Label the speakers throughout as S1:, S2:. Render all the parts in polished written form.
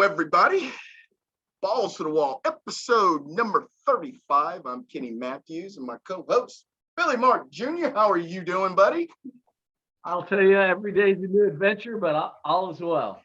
S1: everybody. Balls to the Wall, episode number 35. I'm Kenny Matthews and my co-host, Billy Martin Jr. How are you doing, buddy?
S2: I'll tell you, every day's a new adventure, but all is well.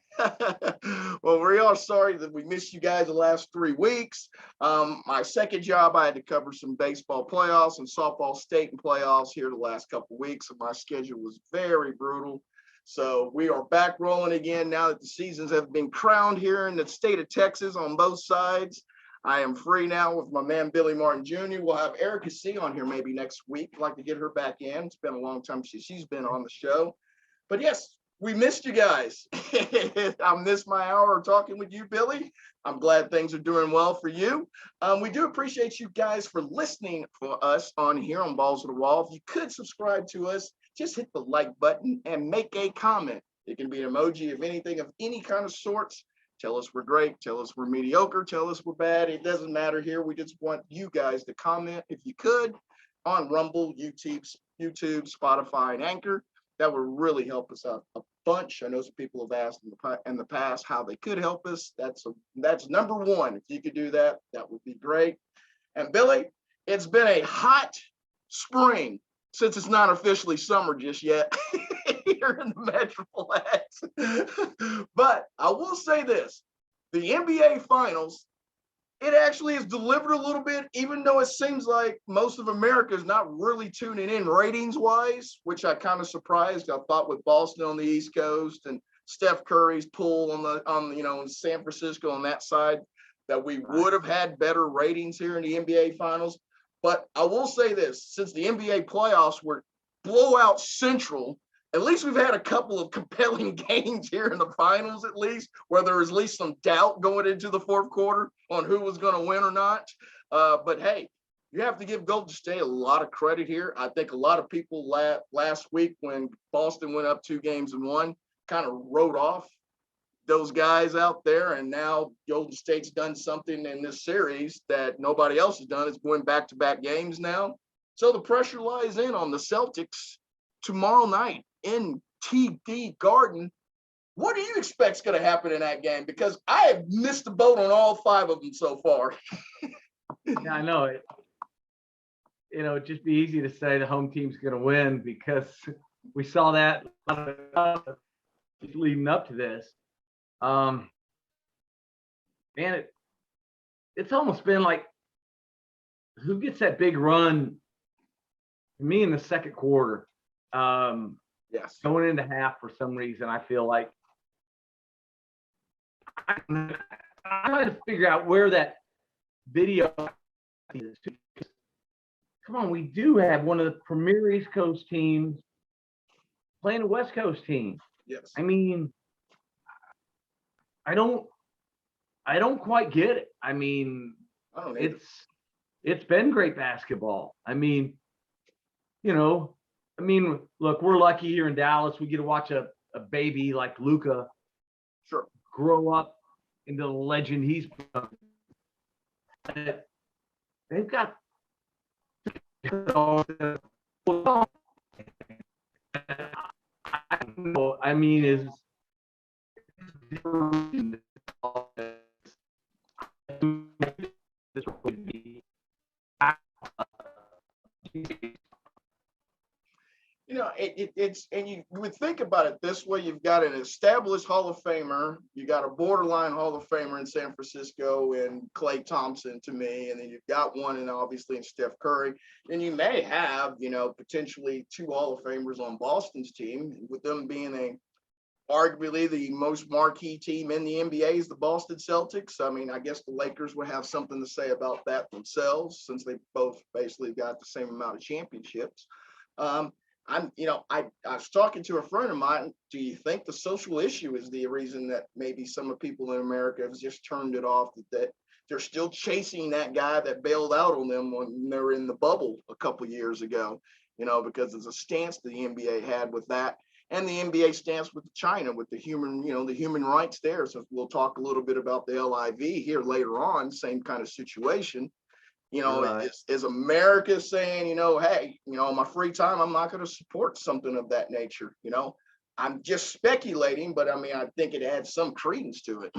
S1: Well, we are sorry that we missed you guys the last 3 weeks. My second job, I had to cover some baseball playoffs and softball state and playoffs here the last couple of weeks, and my schedule was very brutal. So we are back rolling again now that the seasons have been crowned here in the state of Texas on both sides. I am free now with my man, Billy Martin Jr. We'll have Erica C. on here maybe next week. I'd like to get her back in. It's been a long time since she's been on the show. But yes, we missed you guys. I missed my hour of talking with you, Billy. I'm glad things are doing well for you. We do appreciate you guys for listening for us on here on Balls to the Wall. If you could subscribe to us, just hit the like button and make a comment. It can be an emoji of anything of any kind of sorts. Tell us we're great. Tell us we're mediocre. Tell us we're bad. It doesn't matter here. We just want you guys to comment, if you could, on Rumble, YouTube, Spotify, and Anchor. That would really help us out a bunch. I know some people have asked in the past how they could help us. That's number one. If you could do that, that would be great. And Billy, it's been a hot spring since it's not officially summer just yet here in the Metroplex. But I will say this, the NBA Finals, it actually is delivered a little bit, even though it seems like most of America is not really tuning in ratings-wise, which I kind of surprised. I thought with Boston on the East Coast and Steph Curry's pull on San Francisco on that side, that we would have had better ratings here in the NBA Finals. But I will say this, since the NBA playoffs were blowout central, at least we've had a couple of compelling games here in the finals, at least, where there was at least some doubt going into the fourth quarter on who was going to win or not. But hey, you have to give Golden State a lot of credit here. I think a lot of people last week when Boston went up 2-1 kind of wrote off those guys out there, and now Golden State's done something in this series that nobody else has done. It's going back-to-back games now. So the pressure lies in on the Celtics tomorrow night in TD Garden. What do you expect is going to happen in that game? Because I have missed the boat on all 5 of them so far.
S2: Yeah, I know it. It'd just be easy to say the home team's going to win because we saw that leading up to this. Man, it's almost been like who gets that big run? Me in the second quarter.
S1: Yes.
S2: Going into half for some reason, I feel like I'm trying to figure out where that video is. Come on, we do have one of the premier East Coast teams playing a West Coast team.
S1: Yes.
S2: I mean, I don't quite get it. I mean, it's been great basketball. I mean, look, we're lucky here in Dallas. We get to watch a baby like Luka grow up into the legend he's become. They've got I mean, is this would be
S1: it's and you would think about it this way. You've got an established Hall of Famer, you got a borderline Hall of Famer in San Francisco and Klay Thompson to me, and then you've got one and obviously in Steph Curry. And you may have, potentially 2 Hall of Famers on Boston's team, with them being arguably the most marquee team in the NBA is the Boston Celtics. I mean, I guess the Lakers would have something to say about that themselves, since they both basically got the same amount of championships. I was talking to a friend of mine. Do you think the social issue is the reason that maybe some of people in America have just turned it off, that they're still chasing that guy that bailed out on them when they were in the bubble a couple of years ago, because there's a stance the NBA had with that, and the NBA stance with China, with the human rights there. So we'll talk a little bit about the LIV here later on, same kind of situation. Right. Is America saying, hey, my free time, I'm not going to support something of that nature. I'm just speculating, but I mean, I think it adds some credence to it.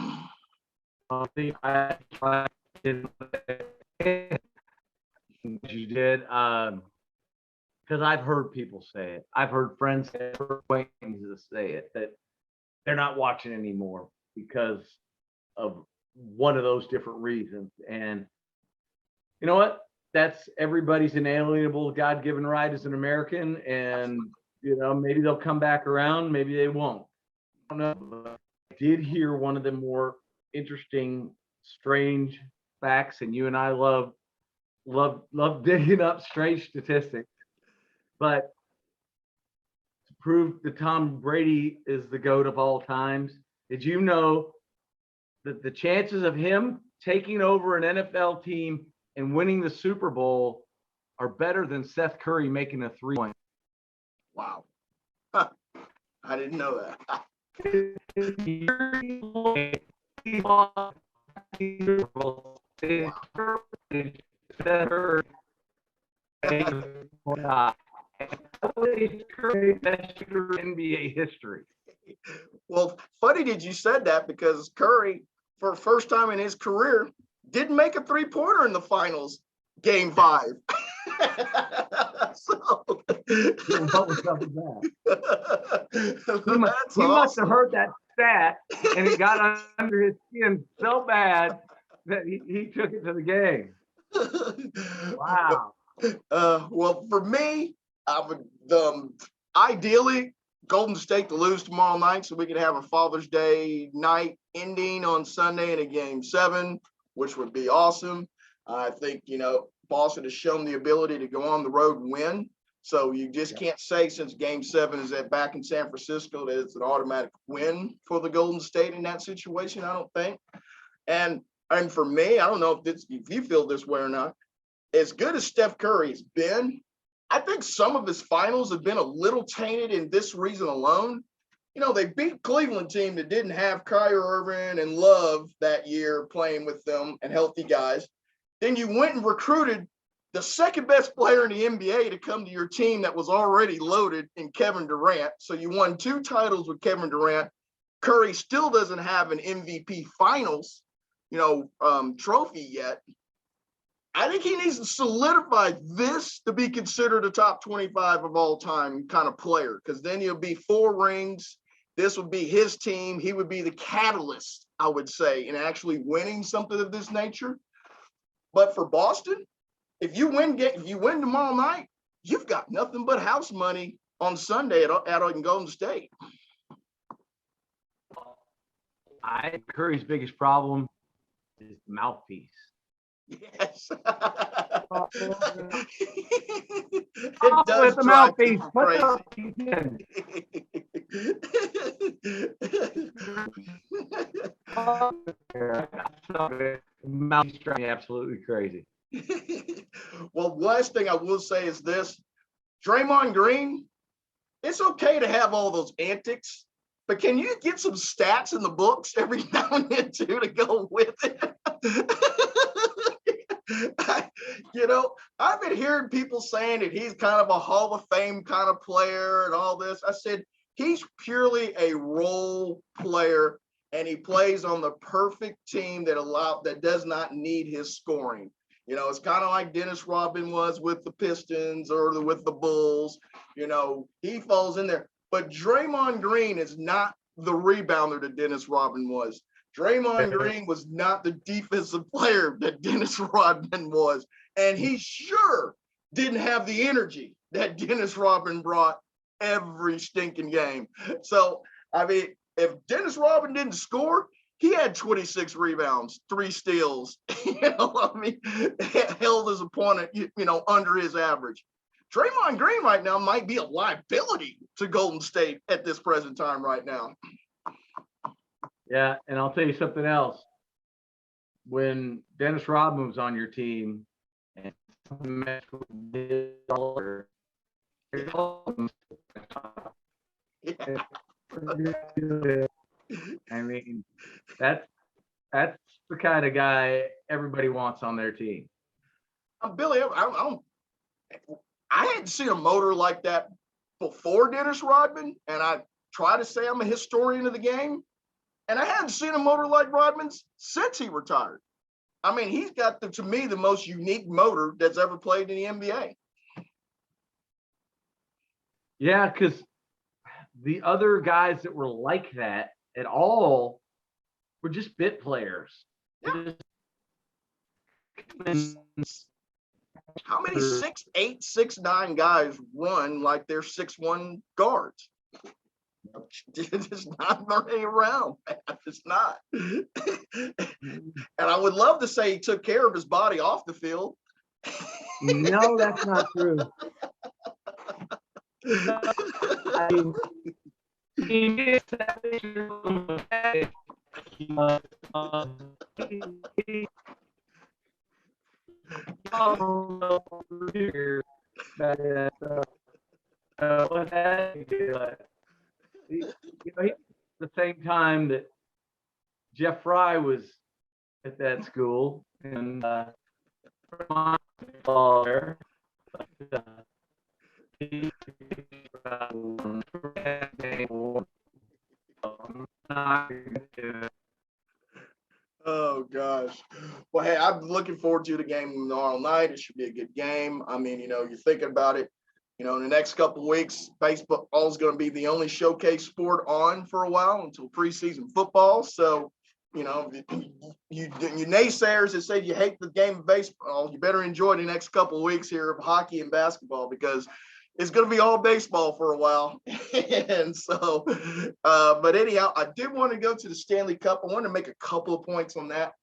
S2: think I did you did because I've heard people say it. I've heard friends say it, acquaintances say it, that they're not watching anymore because of one of those different reasons. And you know what? That's everybody's inalienable God-given right as an American. And maybe they'll come back around, maybe they won't. I don't know. But I did hear one of the more interesting, strange facts, and you and I love digging up strange statistics. But to prove that Tom Brady is the GOAT of all times, did you know that the chances of him taking over an NFL team and winning the Super Bowl are better than Seth Curry making a 3-point?
S1: Wow. Huh. I didn't know that.
S2: NBA history.
S1: Well, funny did you said that, because Curry, for first time in his career, didn't make a 3-pointer in the finals, game 5. So
S2: What was up with that?
S1: That's
S2: He must
S1: awesome.
S2: have heard that stat and it got under his skin so bad that he took it to the game. Wow.
S1: Well, for me, I would ideally Golden State to lose tomorrow night so we can have a Father's Day night ending on Sunday in a game 7, which would be awesome. I think, Boston has shown the ability to go on the road and win. So you just can't say, since game 7 is back in San Francisco, that it's an automatic win for the Golden State in that situation, I don't think. And for me, I don't know if you feel this way or not, as good as Steph Curry has been, I think some of his finals have been a little tainted in this reason alone. They beat Cleveland team that didn't have Kyrie Irving and Love that year playing with them and healthy guys. Then you went and recruited the second best player in the NBA to come to your team that was already loaded in Kevin Durant. So you won 2 titles with Kevin Durant. Curry still doesn't have an MVP finals, trophy yet. I think he needs to solidify this to be considered a top 25 of all time kind of player, because then he'll be 4 rings. This would be his team. He would be the catalyst, I would say, in actually winning something of this nature. But for Boston, if you win tomorrow night, you've got nothing but house money on Sunday at Golden State.
S2: Curry's biggest problem is mouthpiece.
S1: Yes. It
S2: With
S1: does
S2: the
S1: drive
S2: mouthpiece.
S1: people
S2: Put
S1: crazy.
S2: Mouthpiece drives me absolutely crazy.
S1: Well, last thing I will say is this: Draymond Green, it's okay to have all those antics, but can you get some stats in the books every now and then too to go with it? I've been hearing people saying that he's kind of a Hall of Fame kind of player and all this. I said, he's purely a role player, and he plays on the perfect team that does not need his scoring. It's kind of like Dennis Rodman was with the Pistons or with the Bulls. He falls in there. But Draymond Green is not the rebounder that Dennis Rodman was. Draymond Green was not the defensive player that Dennis Rodman was. And he sure didn't have the energy that Dennis Rodman brought every stinking game. So, if Dennis Rodman didn't score, he had 26 rebounds, 3 steals, held his opponent, under his average. Draymond Green right now might be a liability to Golden State at this present time right now.
S2: Yeah, and I'll tell you something else. When Dennis Rodman was on your team and that's the kind of guy everybody wants on their team.
S1: Billy, I hadn't seen a motor like that before Dennis Rodman, and I try to say I'm a historian of the game. And I haven't seen a motor like Rodman's since he retired. I mean, he's got, to me, the most unique motor that's ever played in the NBA.
S2: Yeah, because the other guys that were like that at all were just bit players.
S1: Yeah. How many 6'8", 6'9" guys run like they're 6'1" guards? It's not running around, man. It's not. And I would love to say he took care of his body off the field.
S2: No, that's not true. I mean, he the same time that Jeff Fry was at that school, and
S1: oh gosh. Well, hey, I'm looking forward to the game tomorrow night. It should be a good game. I mean, you're thinking about it. In the next couple of weeks, baseball is going to be the only showcase sport on for a while until preseason football. So, you naysayers that say you hate the game of baseball, you better enjoy the next couple of weeks here of hockey and basketball, because it's going to be all baseball for a while. And so, but anyhow, I did want to go to the Stanley Cup. I want to make a couple of points on that.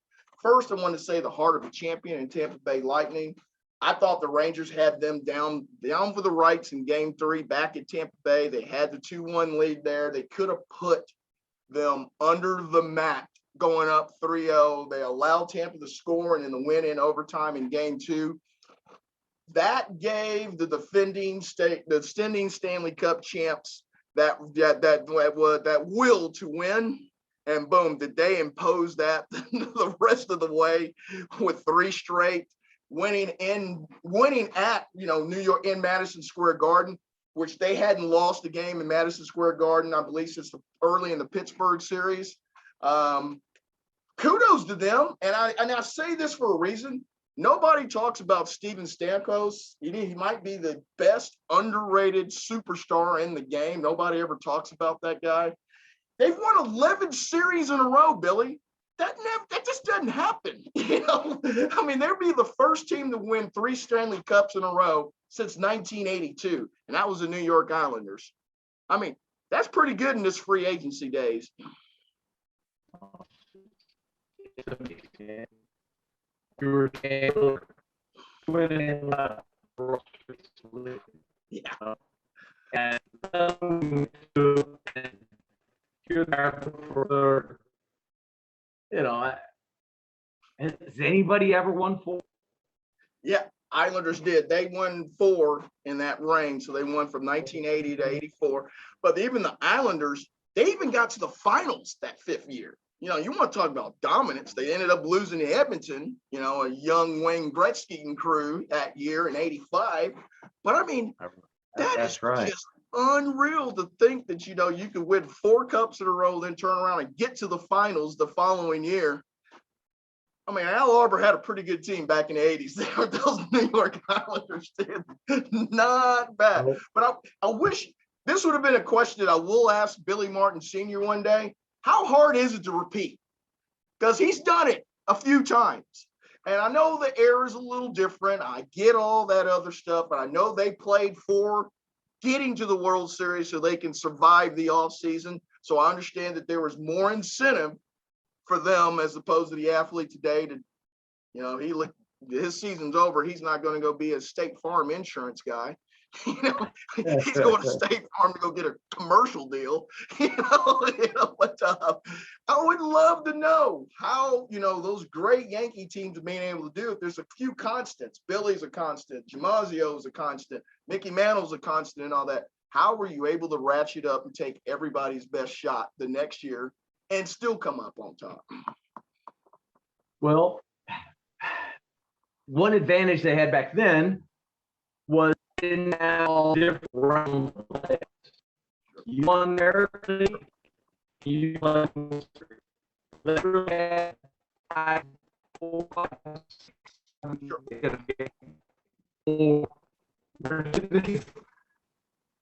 S1: First, I want to say the heart of the champion in Tampa Bay Lightning. I thought the Rangers had them down for the rights in Game 3 back at Tampa Bay. They had the 2-1 lead there. They could have put them under the mat going up 3-0. They allowed Tampa to score and then the win in overtime in Game 2. That gave the defending Stanley Cup champs that will to win. And boom, did they impose that the rest of the way with 3 straight, winning at New York in Madison Square Garden, which they hadn't lost a game in Madison Square Garden, I believe, since early in the Pittsburgh series. Kudos to them, and I say this for a reason. Nobody talks about Steven Stamkos. He might be the best underrated superstar in the game. Nobody ever talks about that guy. They've won 11 series in a row, Billy. That just doesn't happen. I mean, they'll be the first team to win 3 Stanley Cups in a row since 1982, and that was the New York Islanders. I mean, that's pretty good in this free agency days. Yeah.
S2: And has anybody ever won 4?
S1: Yeah, Islanders did. They won 4 in that range. So they won from 1980 to 84. But even the Islanders, they even got to the finals that 5th year. You want to talk about dominance. They ended up losing to Edmonton, a young Wayne Gretzky crew that year in 85. But I mean, that's right. Just unreal to think that, you could win 4 cups in a row, then turn around and get to the finals the following year. I mean, Al Arbor had a pretty good team back in the 80s. Those New York Islanders did not bad. But I wish this would have been a question that I will ask Billy Martin Sr. one day. How hard is it to repeat? Because he's done it a few times. And I know the era is a little different. I get all that other stuff. And I know they played for getting to the World Series so they can survive the offseason. So I understand that there was more incentive for them as opposed to the athlete today to, his season's over. He's not going to go be a State Farm insurance guy. He's going to State Farm to go get a commercial deal. But I would love to know how, those great Yankee teams are being able to do it. There's a few constants. Billy's a constant. Giamazio's a constant. Mickey Mantle's a constant and all that. How were you able to ratchet up and take everybody's best shot the next year and still come up on top?
S2: Well, one advantage they had back then was in all different rounds. You won American League, You literally had 5, 4, 5, 6, 7 or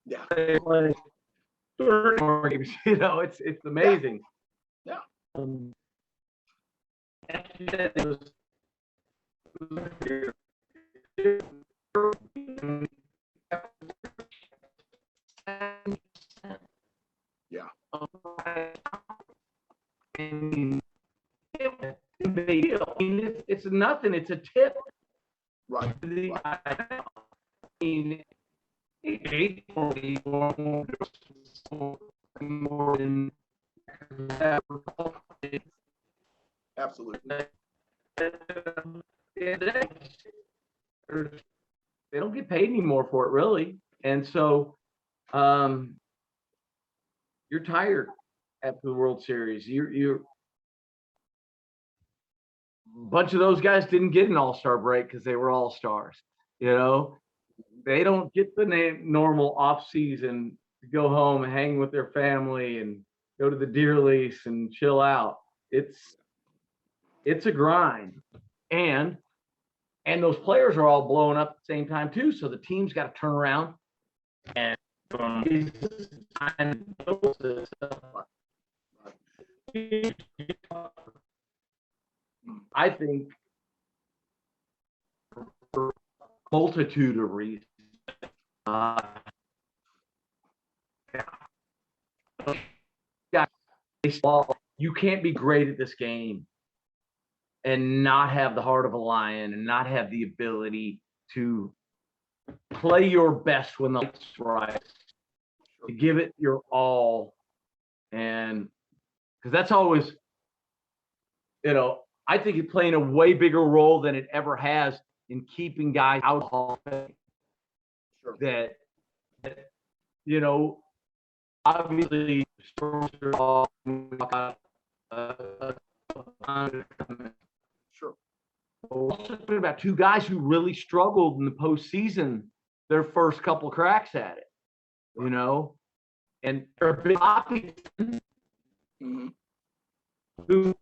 S1: Yeah.
S2: You know, it's amazing.
S1: Yeah.
S2: It was,
S1: Yeah.
S2: and it's nothing. It's a tip.
S1: Right.
S2: I mean, more than
S1: Absolutely.
S2: They don't get paid anymore for it, really. And so you're tired after the World Series. You're a bunch of those guys didn't get an all-star break because they were all-stars. You know, they don't get the normal off season to go home and hang with their family and go to the deer lease and chill out. It's a grind. And those players are all blowing up at the same time too. So the team's got to turn around and I think for a multitude of reasons. Baseball, you can't be great at this game and not have the heart of a lion and not have the ability to play your best when the lights rise, to give it your all. And because that's always, you know, I think it's playing a way bigger role than it ever has in keeping guys out of the Hall of Fame.
S1: Sure.
S2: That, you know, obviously,
S1: Sure.
S2: Also talking about two guys who really struggled in the postseason their first couple cracks at it, you know, and they're big
S1: Mm-hmm.
S2: who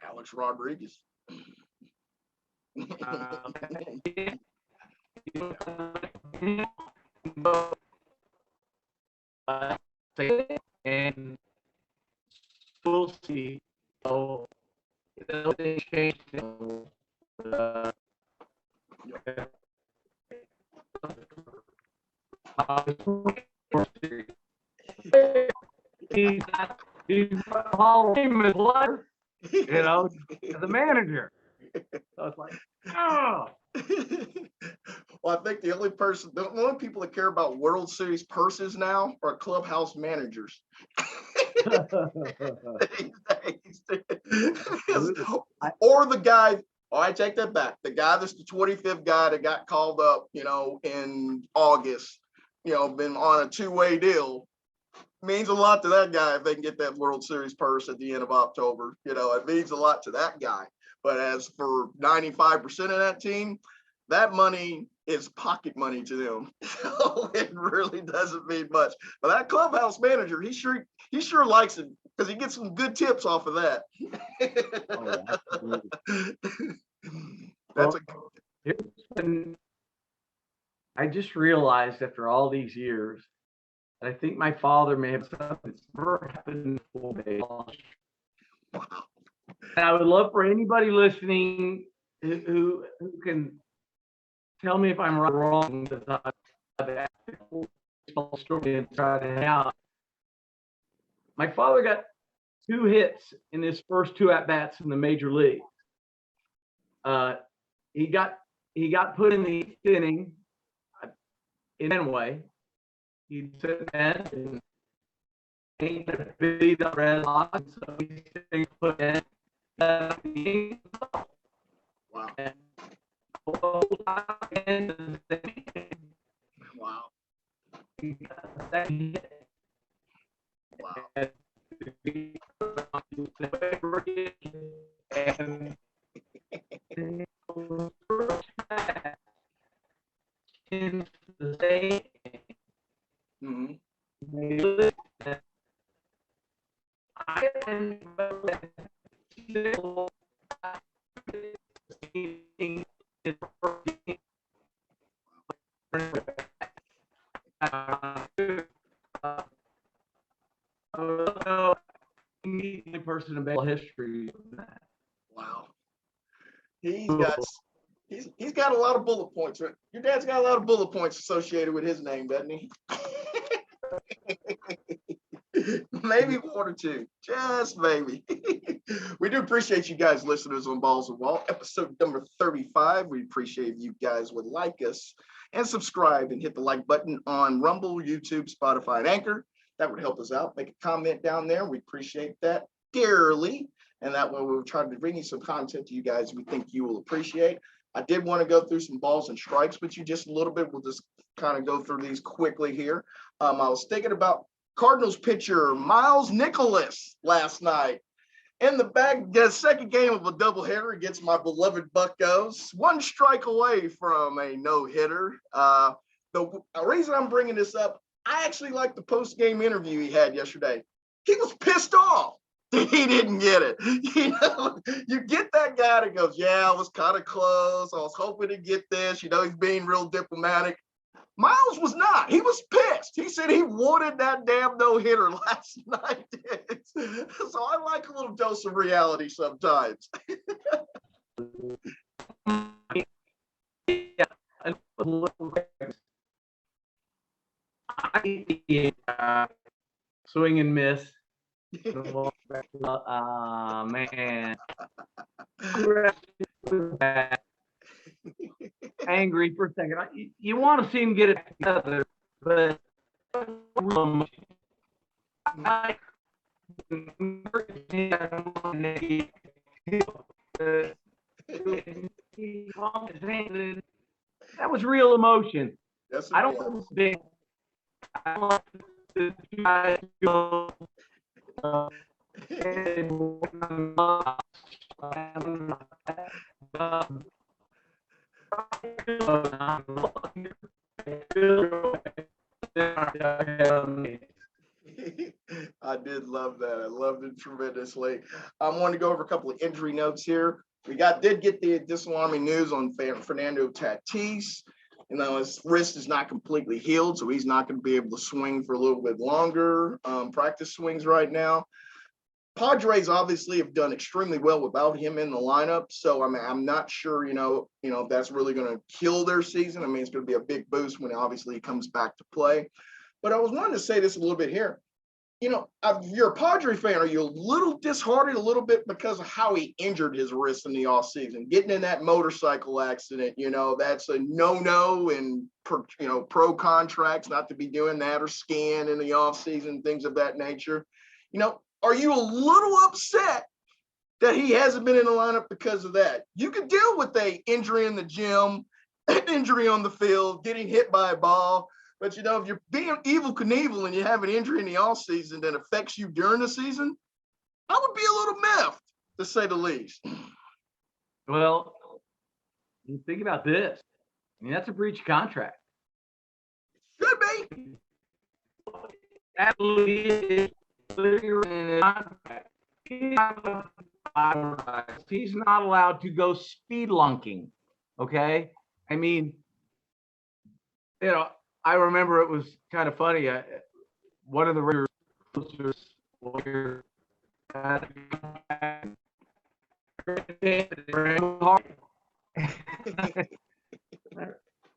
S1: Alex Rodriguez.
S2: And we'll see. So they changed. He's Hall of Fame as letter, you know, as a manager. So it's like, oh.
S1: Well, I think the only people that care about World Series purses now are clubhouse managers. Or the guy, oh, I take that back. The guy that's the 25th guy that got called up, you know, in August, you know, been on a two-way deal. Means a lot to that guy if they can get that World Series purse at the end of October. You know, it means a lot to that guy. But as for 95% of that team, that money is pocket money to them. So it really doesn't mean much. But that clubhouse manager, he sure likes it because he gets some good tips off of that. That's
S2: I just realized after all these years, I think my father may have something that's never happened before. And I would love for anybody listening who can tell me if I'm right or wrong. I've story and tried it out. My father got 2 hits in his first 2 at bats in the major league. He got put in the 8th inning in Fenway. He said that and he beat the Red Sox, so he put in.
S1: wow. Wow.
S2: In Person in baseball history.
S1: Wow. He's got he's got a lot of bullet points. Your dad's got a lot of bullet points associated with his name, doesn't he? Maybe one or two, just maybe. We do appreciate you guys, listeners on Balls and Wall, episode number 35. We appreciate if you guys would like us and subscribe and hit the like button on Rumble, YouTube, Spotify, and Anchor. That would help us out. Make a comment down there. We appreciate that dearly. And that way we'll try to bring you some content to you guys we think you will appreciate. I did want to go through some balls and strikes with you just a little bit. We'll just kind of go through these quickly here. I was thinking about Cardinals pitcher Miles Nicholas last night. In the second game of a doubleheader against my beloved Buccos, one strike away from a no-hitter. The reason I'm bringing this up, I actually like the post-game interview he had yesterday. He was pissed off. He didn't get it. You get that guy that goes, yeah, I was kind of close. I was hoping to get this. He's being real diplomatic. Miles was not. He was pissed. He said he wanted that damn no-hitter last night. So I like a little dose of reality sometimes.
S2: Swing and miss. Man. Angry for a second. You want to see him get it together, but that was real emotion.
S1: Yes,
S2: I don't think I like to guys go
S1: I did love that. I loved it tremendously. I want to go over a couple of injury notes here. We did get the disalarming news on Fernando Tatis. His wrist is not completely healed, so he's not going to be able to swing for a little bit longer. Practice swings right now. Padres obviously have done extremely well without him in the lineup. So I'm not sure, if that's really going to kill their season. It's going to be a big boost when obviously he comes back to play. But I was wanting to say this a little bit here. If you're a Padre fan, are you a little disheartened a little bit because of how he injured his wrist in the offseason? Getting in that motorcycle accident, that's a no-no in pro contracts, not to be doing that, or skiing in the offseason, things of that nature. Are you a little upset that he hasn't been in the lineup because of that? You could deal with an injury in the gym, an injury on the field, getting hit by a ball. But, if you're being Evel Knievel and you have an injury in the offseason that affects you during the season, I would be a little miffed, to say the least.
S2: Well, think about this. That's a breach of contract.
S1: Should be.
S2: Absolutely. He's not allowed to go speed lunking. Okay. I remember it was kind of funny. One of the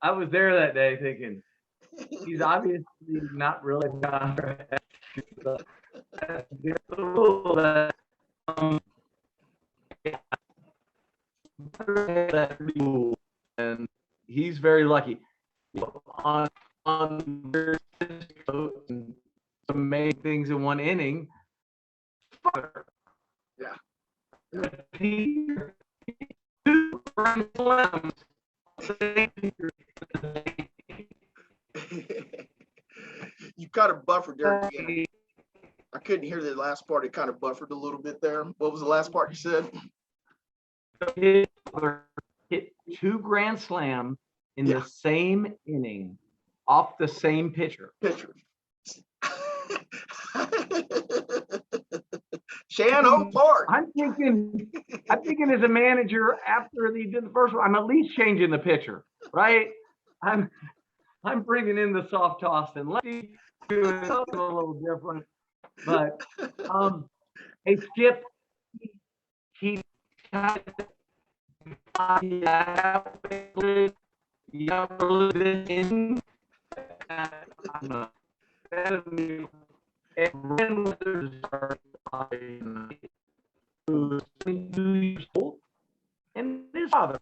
S2: I was there that day thinking he's obviously not really and he's very lucky on some main things in one inning.
S1: Yeah. You kind of buffered there at the end. I couldn't hear the last part. It kind of buffered a little bit there. What was the last part you said?
S2: Hit 2 grand slams in the same inning off the same pitcher.
S1: Oak Park.
S2: I'm thinking as a manager, after he did the first one, I'm at least changing the pitcher, right? I'm bringing in the soft toss and lefty, doing something a little different. But hey Skip, he who's 22 years old, and his father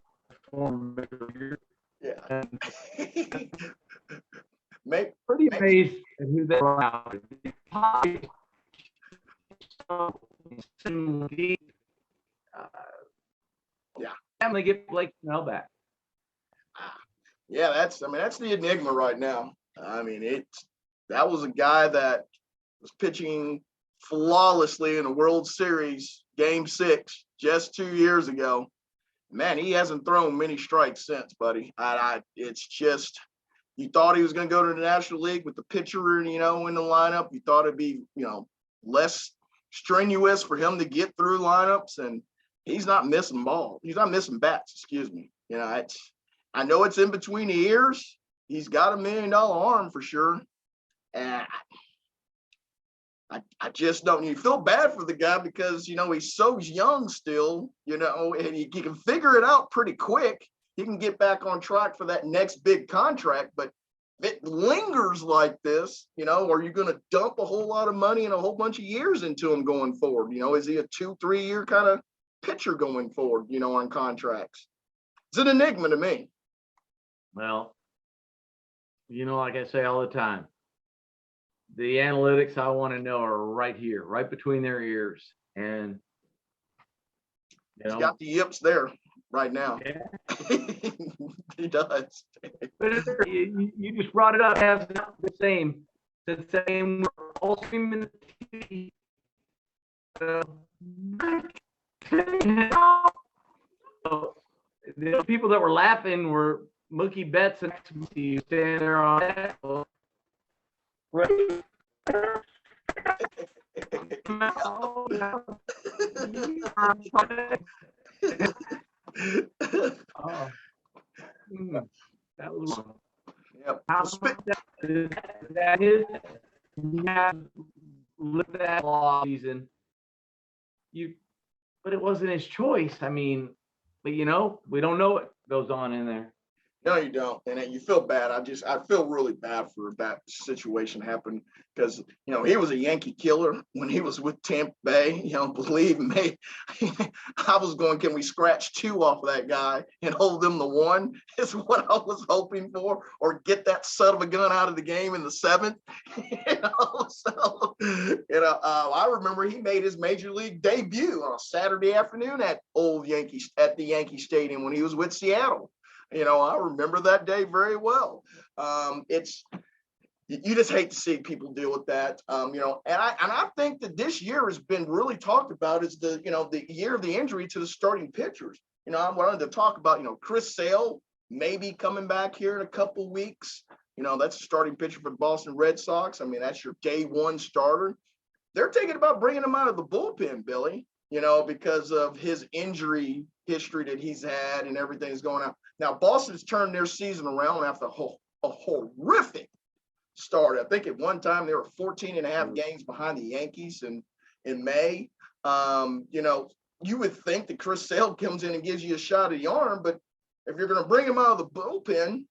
S2: former major.
S1: Yeah.
S2: Pretty amazed at who they are out.
S1: Yeah.
S2: And they get Blake Snell back.
S1: Yeah, that's the enigma right now. I mean, that was a guy that was pitching flawlessly in a World Series Game 6 just 2 years ago. Man, he hasn't thrown many strikes since, buddy. It's just, you thought he was going to go to the National League with the pitcher, in the lineup. You thought it'd be, less strenuous for him to get through lineups, and he's not missing balls. He's not missing bats, excuse me. I know it's in between the ears. He's got $1 million arm for sure. And I just don't. You feel bad for the guy because, he's so young still, and he can figure it out pretty quick. He can get back on track for that next big contract. But if it lingers like this, are you going to dump a whole lot of money and a whole bunch of years into him going forward? Is he a 2-3 year kind of pitcher going forward, on contracts? It's an enigma to me.
S2: Well, like I say all the time, the analytics I want to know are right here, right between their ears. And
S1: he's got the yips there right now. Yeah. He does.
S2: But you just brought it up. Has not the same. The same. We're all screaming the the people that were laughing were Mookie Betts and you standing there on that. Right. That was
S1: yep.
S2: How that is. Yeah, look at that law season. But it wasn't his choice. I mean, but we don't know what goes on in there.
S1: No, you don't. And you feel bad. I feel really bad for that situation happened because, he was a Yankee killer when he was with Tampa Bay. Believe me, I was going, can we scratch 2 off of that guy and hold them to 1 is what I was hoping for, or get that son of a gun out of the game in the 7th. I remember he made his major league debut on a Saturday afternoon at the Yankee Stadium when he was with Seattle. I remember that day very well. You just hate to see people deal with that. And I think that this year has been really talked about as the year of the injury to the starting pitchers. I wanted to talk about, Chris Sale maybe coming back here in a couple weeks. That's a starting pitcher for the Boston Red Sox. I mean, that's your day 1 starter. They're thinking about bringing him out of the bullpen, Billy, because of his injury history that he's had and everything is going on. Now, Boston's turned their season around after a horrific start. I think at one time they were 14 and a half games behind the Yankees in May. You would think that Chris Sale comes in and gives you a shot of the arm, but if you're going to bring him out of the bullpen,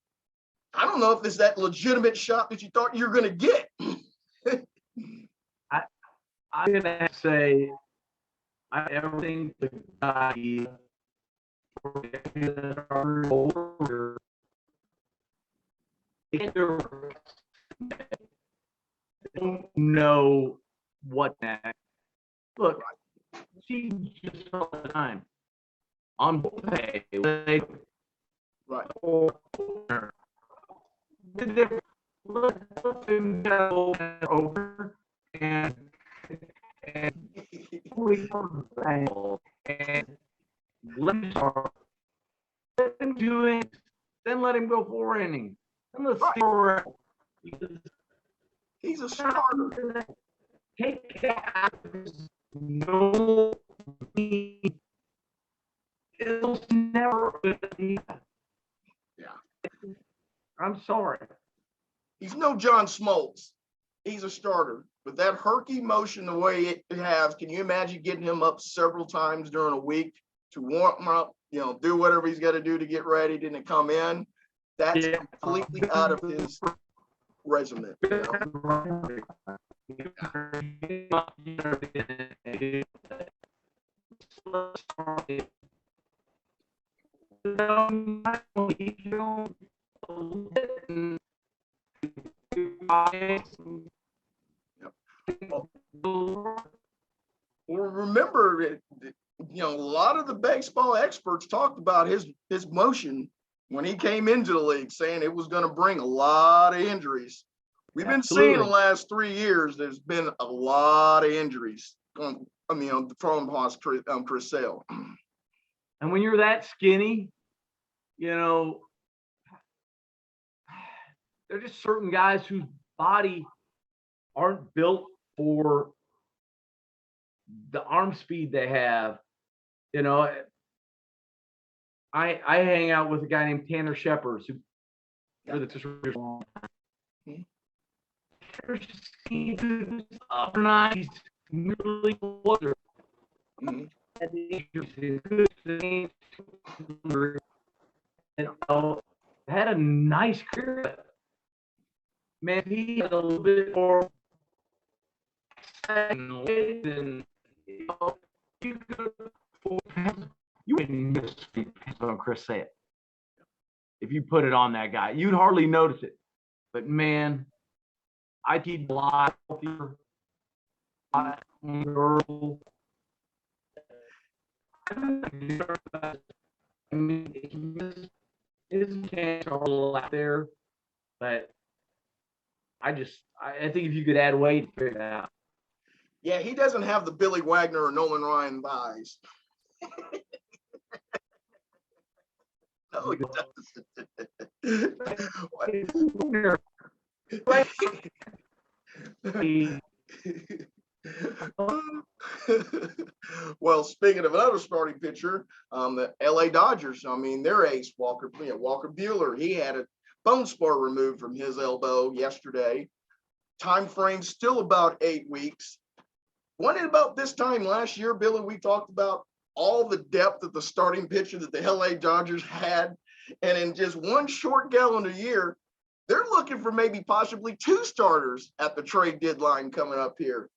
S1: I don't know if it's that legitimate shot that you thought you were going to get.
S2: I'm going to say everything the guy don't know what next. Look, she just all the time on pay.
S1: Right.
S2: Over and we and let him do it, then let him go 4 innings. And let's
S1: He's a starter.
S2: Take that out of his No, it'll never be.
S1: Yeah.
S2: I'm sorry.
S1: He's no John Smoltz. He's a starter. But that herky motion, the way it has, can you imagine getting him up several times during a week to warm him up, do whatever he's got to do to get ready, then to come in? That's completely out of his resume. Well, remember, a lot of the baseball experts talked about his motion when he came into the league, saying it was going to bring a lot of injuries. We've been seeing the last 3 years, there's been a lot of injuries from Chris Sale.
S2: And when you're that skinny, there're just certain guys whose body aren't built for the arm speed they have. I hang out with a guy named Tanner Shepard, who just he's nearly water. And had a nice career. Man, he had a little bit more and you wouldn't miss on Chris Sale. If you put it on that guy, you'd hardly notice it. But man, I keep a lot healthier. I mean, his chance are a little out there, but I think if you could add weight, figure it out.
S1: Yeah, he doesn't have the Billy Wagner or Nolan Ryan thighs. No, he doesn't. Well, speaking of another starting pitcher, the LA Dodgers, their ace, Walker Buehler, he had a bone spur removed from his elbow yesterday. Time frame still about 8 weeks. Wasn't it about this time last year, Billy, we talked about all the depth of the starting pitcher that the LA Dodgers had, and in just one short calendar year, they're looking for maybe possibly 2 starters at the trade deadline coming up here.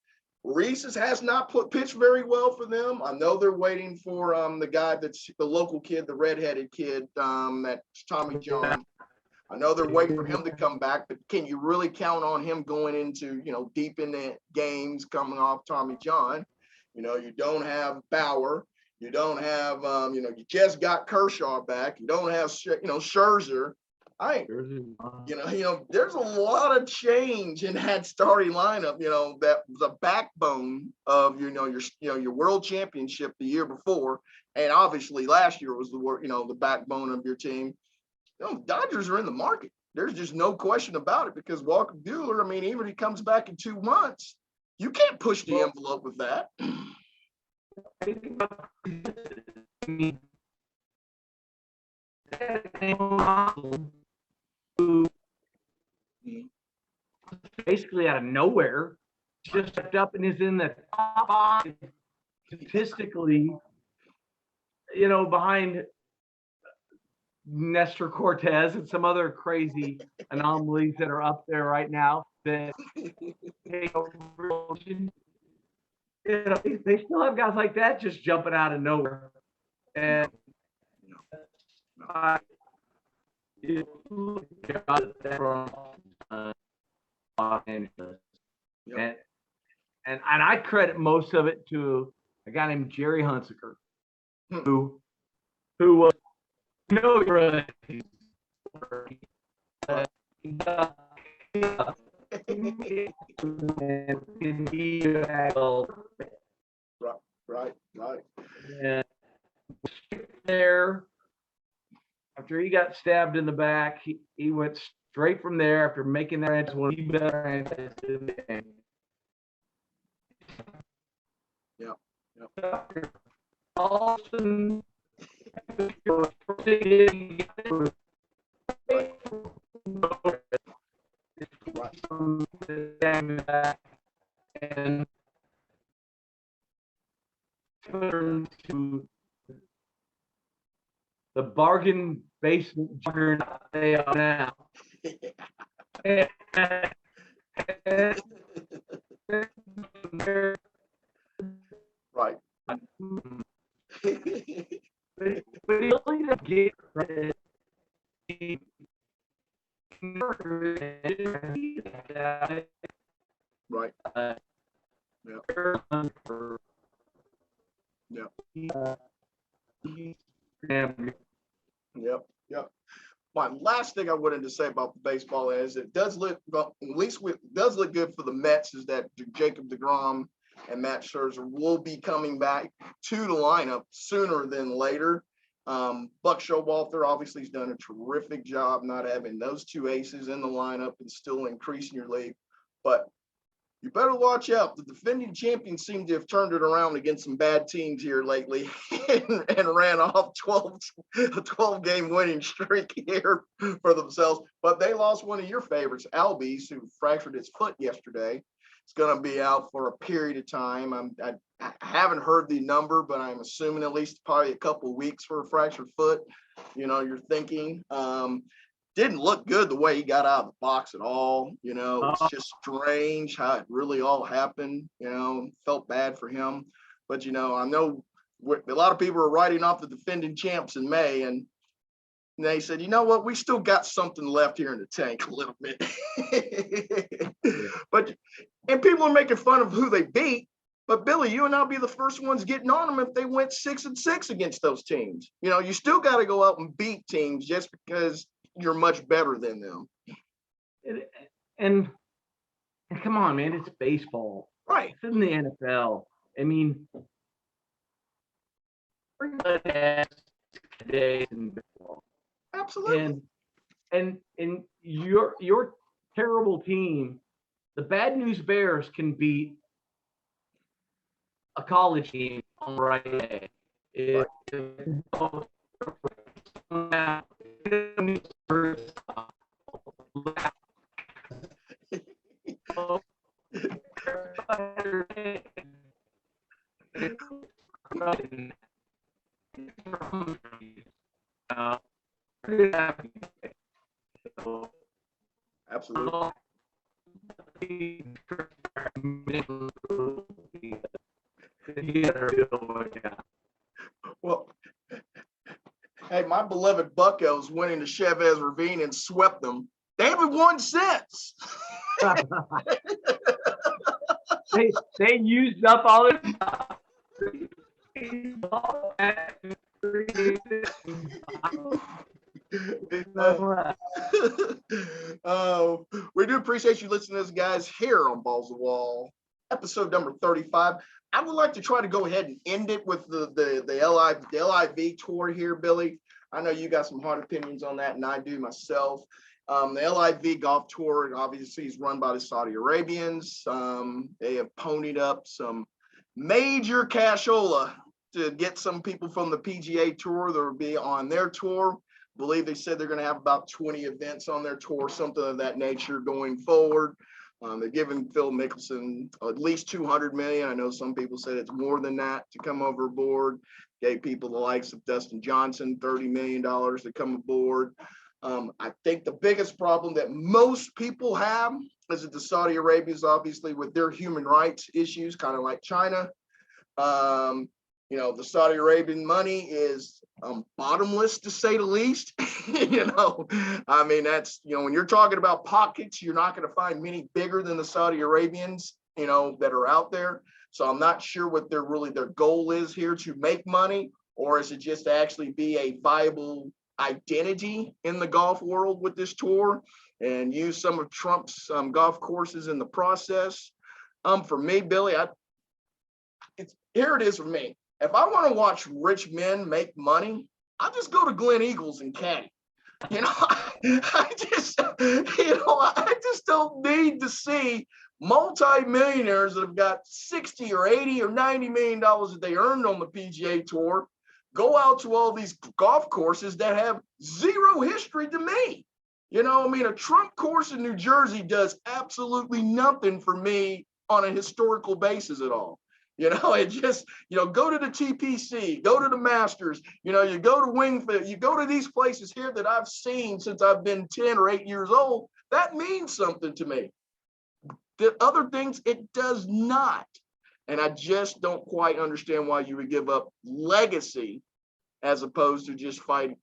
S1: Reese has not pitched very well for them. I know they're waiting for the guy that's the local kid, the redheaded kid, that's Tommy John. I know they're waiting for him to come back, but can you really count on him going into, deep in the games coming off Tommy John? You don't have Bauer. You don't have, you just got Kershaw back. You don't have, Scherzer. There's a lot of change in that starting lineup. That was a backbone of your world championship the year before, and obviously last year was the backbone of your team. Dodgers are in the market. There's just no question about it because Walker Buehler, even if he comes back in 2 months, you can't push the envelope with that.
S2: Who basically out of nowhere just stepped up and is in the top 5 statistically, behind Nestor Cortez and some other crazy anomalies that are up there right now that they still have guys like that just jumping out of nowhere. And and I credit most of it to a guy named Jerry Hunsaker, who was right,
S1: right.
S2: And there, after he got stabbed in the back, he went straight from there after making that one of the better
S1: Yeah. Yeah.
S2: Austin,
S1: Right.
S2: and turn to the bargain basement juggernaut they are now. And,
S1: Right.
S2: but he only doesn't get credit.
S1: Right. Yeah. Yeah. Yep. Yep. My last thing I wanted to say about the baseball is it does look, well, at least does look good for the Mets, is that Jacob deGrom and Matt Scherzer will be coming back to the lineup sooner than later. Buck Showalter obviously has done a terrific job not having those two aces in the lineup and still increasing your lead. But you better watch out. The defending champions seem to have turned it around against some bad teams here lately and ran off a 12-game winning streak here for themselves. But they lost one of your favorites, Albies, who fractured his foot yesterday. It's going to be out for a period of time. I haven't heard the number, but I'm assuming at least probably a couple of weeks for a fractured foot. You're thinking. Didn't look good the way he got out of the box at all. It's just strange how it really all happened. Felt bad for him. But, I know a lot of people are writing off the defending champs in May, and they said, you know what, we still got something left here in the tank a little bit. And people are making fun of who they beat. But Billy, you and I'll be the first ones getting on them if they went 6-6 against those teams. You still got to go out and beat teams just because you're much better than them.
S2: And come on, man, it's baseball.
S1: Right.
S2: It's in the NFL. I mean,
S1: absolutely.
S2: And your terrible team, the Bad News Bears, can beat a college team on the right day.
S1: Absolutely. Well, hey, my beloved Buccos went into Chavez Ravine and swept them. They haven't won since.
S2: They used up all their
S1: we do appreciate you listening to us, guys, here on Balls of the Wall, episode number 35. I would like to try to go ahead and end it with the LIV tour here, Billy. I know you got some hard opinions on that, and I do myself. The LIV golf tour obviously is run by the Saudi Arabians. They have ponied up some major cashola to get some people from the PGA Tour that will be on their tour. I believe they said they're going to have about 20 events on their tour, something of that nature going forward. They're giving Phil Mickelson at least $200 million. I know some people said it's more than that to come overboard. Gave people the likes of Dustin Johnson $30 million to come aboard. I think the biggest problem that most people have is that the Saudi Arabians, obviously, with their human rights issues, kind of like China. The Saudi Arabian money is bottomless, to say the least. I mean, that's, when you're talking about pockets, you're not going to find many bigger than the Saudi Arabians, that are out there. So I'm not sure what their goal is here, to make money, or is it just to actually be a viable identity in the golf world with this tour and use some of Trump's golf courses in the process. For me, Billy, here it is for me. If I want to watch rich men make money, I'll just go to Glen Eagles and caddy. I just don't need to see multi-millionaires that have got 60 or 80 or $90 million that they earned on the PGA Tour go out to all these golf courses that have zero history to me. You know, I mean, a Trump course in New Jersey does absolutely nothing for me on a historical basis at all. You know, it just, go to the TPC, go to the Masters, you go to Wingfield, you go to these places here that I've seen since I've been 10 or 8 years old. That means something to me. The other things, it does not. And I just don't quite understand why you would give up legacy as opposed to just fighting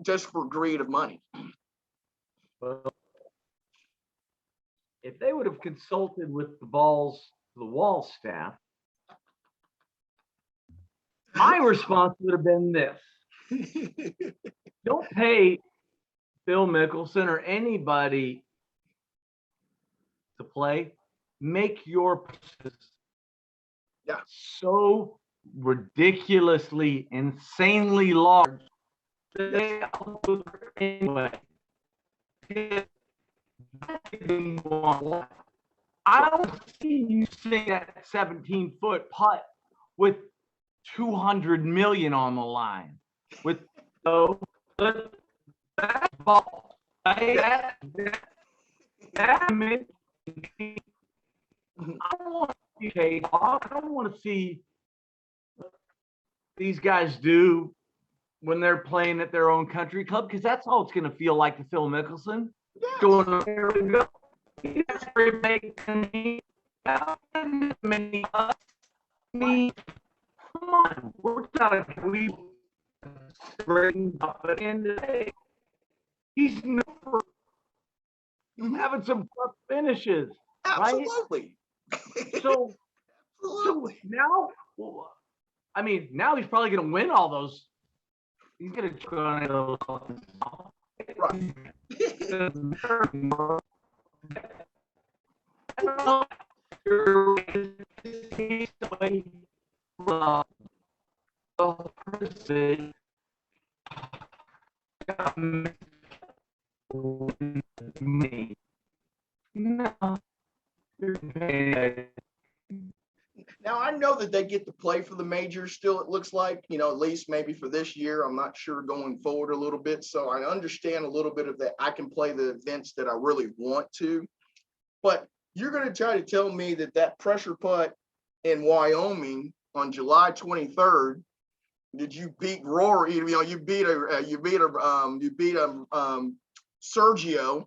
S1: just for greed of money.
S2: Well, if they would have consulted with the wall staff, my response would have been this. Don't pay Phil Mickelson or anybody to play. Make your purses so ridiculously, insanely large that they all anyway. I don't see you sitting at 17-foot putt with 200 million on the line with no that ball. I don't want to see K-Hawk. I don't want to see these guys do when they're playing at their own country club, because that's all it's going to feel like to Phil Mickelson.
S1: Yes.
S2: Going there we go. Come on, we're not up at the end of the day. He's never having some tough finishes.
S1: Absolutely.
S2: Right? So now, I mean, now he's probably going to win all those. He's going to try those.
S1: Right. Now, I know that they get to play for the majors still, it looks like, at least maybe for this year. I'm not sure going forward a little bit. So I understand a little bit of that. I can play the events that I really want to. But you're going to try to tell me that pressure putt in Wyoming on July 23rd, did you beat Rory? You beat Sergio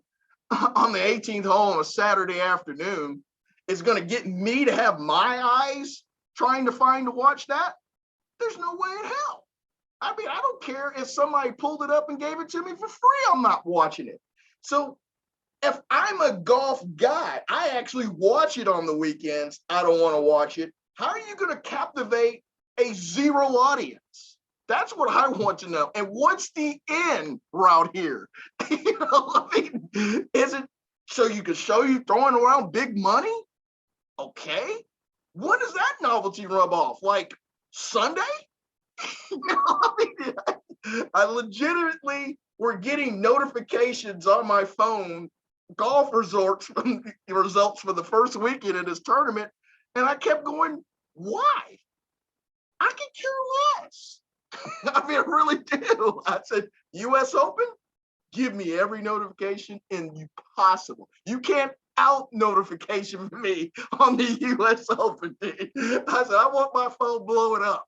S1: on the 18th hole on a Saturday afternoon, is going to get me to have my eyes trying to watch that? There's no way in hell. I mean, I don't care if somebody pulled it up and gave it to me for free. I'm not watching it. So if I'm a golf guy, I actually watch it on the weekends. I don't want to watch it. How are you going to captivate a zero audience? That's what I want to know. And what's the end route here? I mean, is it so you can show you throwing around big money? Okay. When does that novelty rub off? Like Sunday? I legitimately were getting notifications on my phone, golf results for the first weekend of this tournament. And I kept going, why? I could care less. I mean, I really do. I said, US Open, give me every notification possible. You can't out notification me on the US Open. I said, I want my phone blowing up.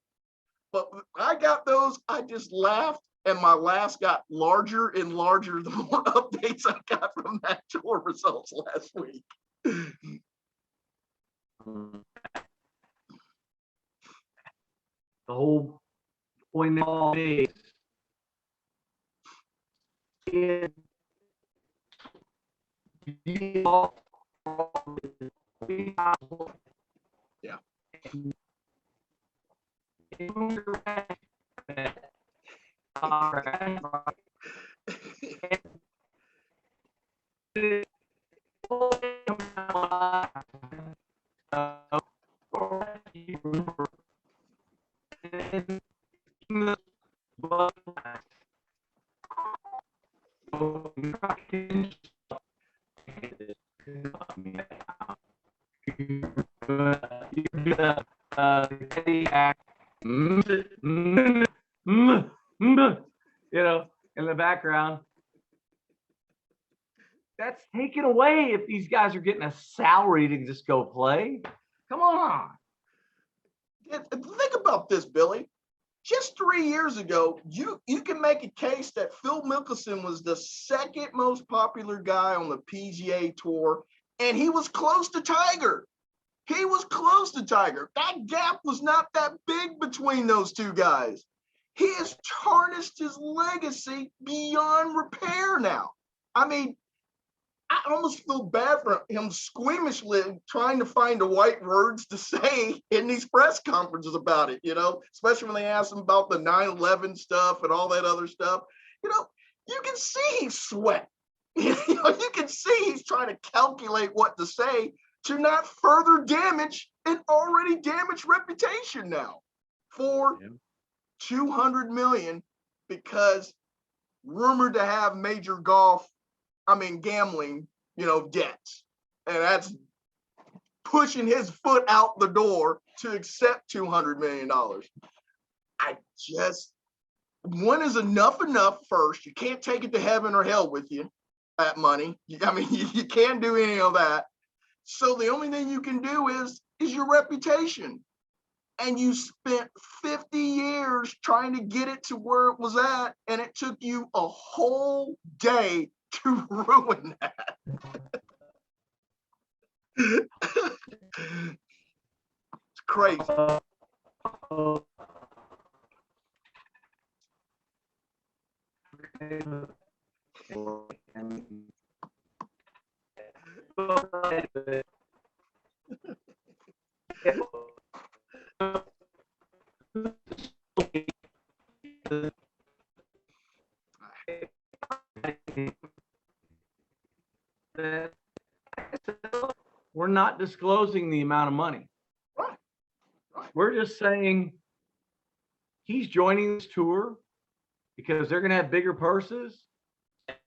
S1: But I got those, I just laughed, and my laughs got larger and larger the more updates I got from that tour results last week.
S2: The whole point of all this is
S1: yeah.
S2: in the background. That's taken away if these guys are getting a salary to just go play. Come on.
S1: Think about this, Billy. Just 3 years ago, you can make a case that Phil Mickelson was the second most popular guy on the PGA Tour, and he was close to Tiger. He was close to Tiger. That gap was not that big between those two guys. He has tarnished his legacy beyond repair now. I mean, I almost feel bad for him squeamishly trying to find the right words to say in these press conferences about it, especially when they ask him about the 9/11 stuff and all that other stuff. You can see he's sweating. You can see he's trying to calculate what to say to not further damage an already damaged reputation now for 200 million, because rumored to have major gambling, debts. And that's pushing his foot out the door to accept $200 million. One is enough first. You can't take it to heaven or hell with you, that money. You can't do any of that. So the only thing you can do is your reputation. And you spent 50 years trying to get it to where it was at, and it took you a whole day to ruin that. It's crazy.
S2: We're not disclosing the amount of money.
S1: Right.
S2: We're just saying he's joining this tour because they're going to have bigger purses.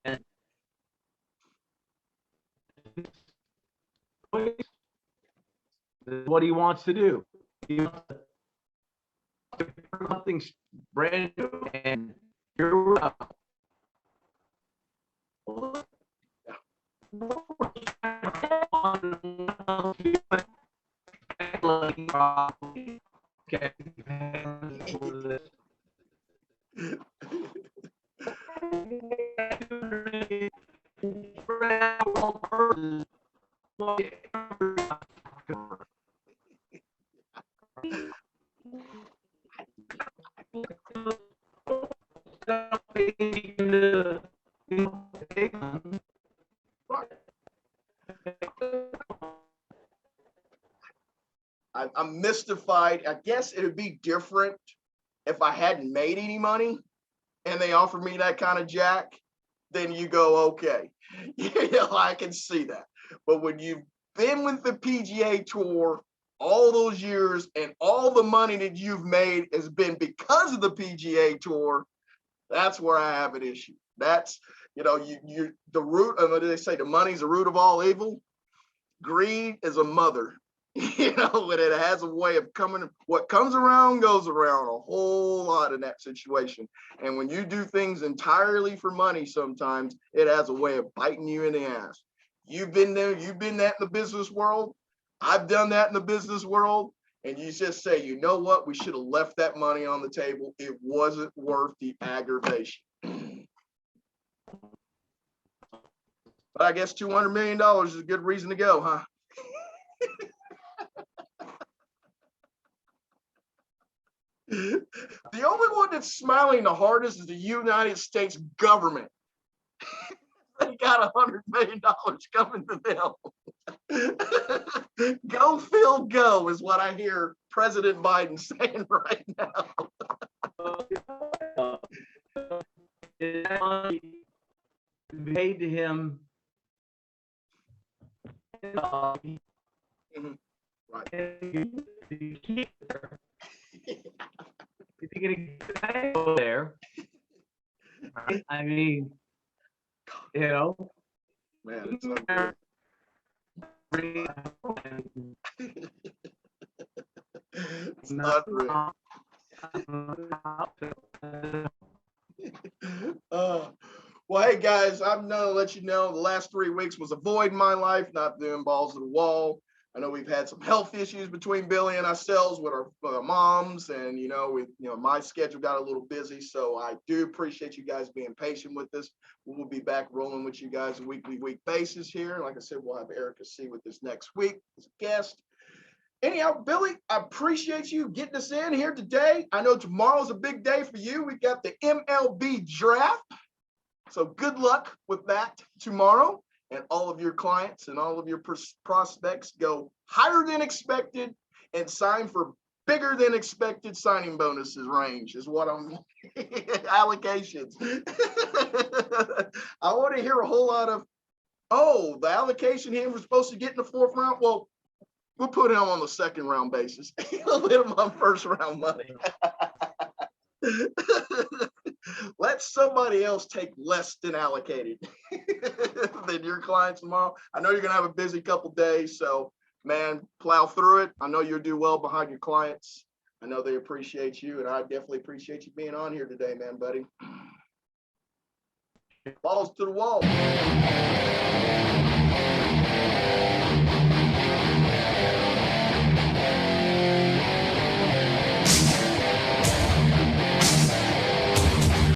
S2: And what he wants to do. He wants to do something brand new, and here we go.
S1: I'm mystified. I guess it would be different if I hadn't made any money and they offered me that kind of jack. Then you go, okay, I can see that. But when you've been with the PGA Tour all those years and all the money that you've made has been because of the PGA Tour, that's where I have an issue. That's, you the root of, what do they say, the money's the root of all evil? Greed is a mother. And it has a way of coming. What comes around goes around a whole lot in that situation. And when you do things entirely for money, sometimes it has a way of biting you in the ass. You've been there, you've been that in the business world. I've done that in the business world. And you just say, you know what? We should have left that money on the table. It wasn't worth the aggravation. But I guess $200 million is a good reason to go, huh? The only one that's smiling the hardest is the United States government. They got $100 million coming to them. Go, Phil, go is what I hear President Biden saying right
S2: now. Paid to him.
S1: Right.
S2: Is he going to go there? I mean,
S1: man, it's so good. It's unreal. Well, hey guys, I'm gonna let you know the last 3 weeks was a void in my life, not doing balls to the wall. I know we've had some health issues between Billy and ourselves with our moms, and my schedule got a little busy. So I do appreciate you guys being patient with us. We will be back rolling with you guys on a week basis here. Like I said, we'll have Erica C with us next week as a guest. Anyhow, Billy, I appreciate you getting us in here today. I know tomorrow's a big day for you. We got the MLB draft. So good luck with that tomorrow, and all of your clients and all of your prospects go higher than expected and sign for bigger than expected signing bonuses range is what I'm allocations. I want to hear a whole lot of, oh, the allocation here was supposed to get in the 4th round. Well, we'll put him on the 2nd round basis. We'll hit him on 1st round money. Let somebody else take less than allocated than your clients tomorrow. I know you're going to have a busy couple days, so man, plow through it. I know you'll do well behind your clients. I know they appreciate you, and I definitely appreciate you being on here today, man, buddy. Balls to the wall.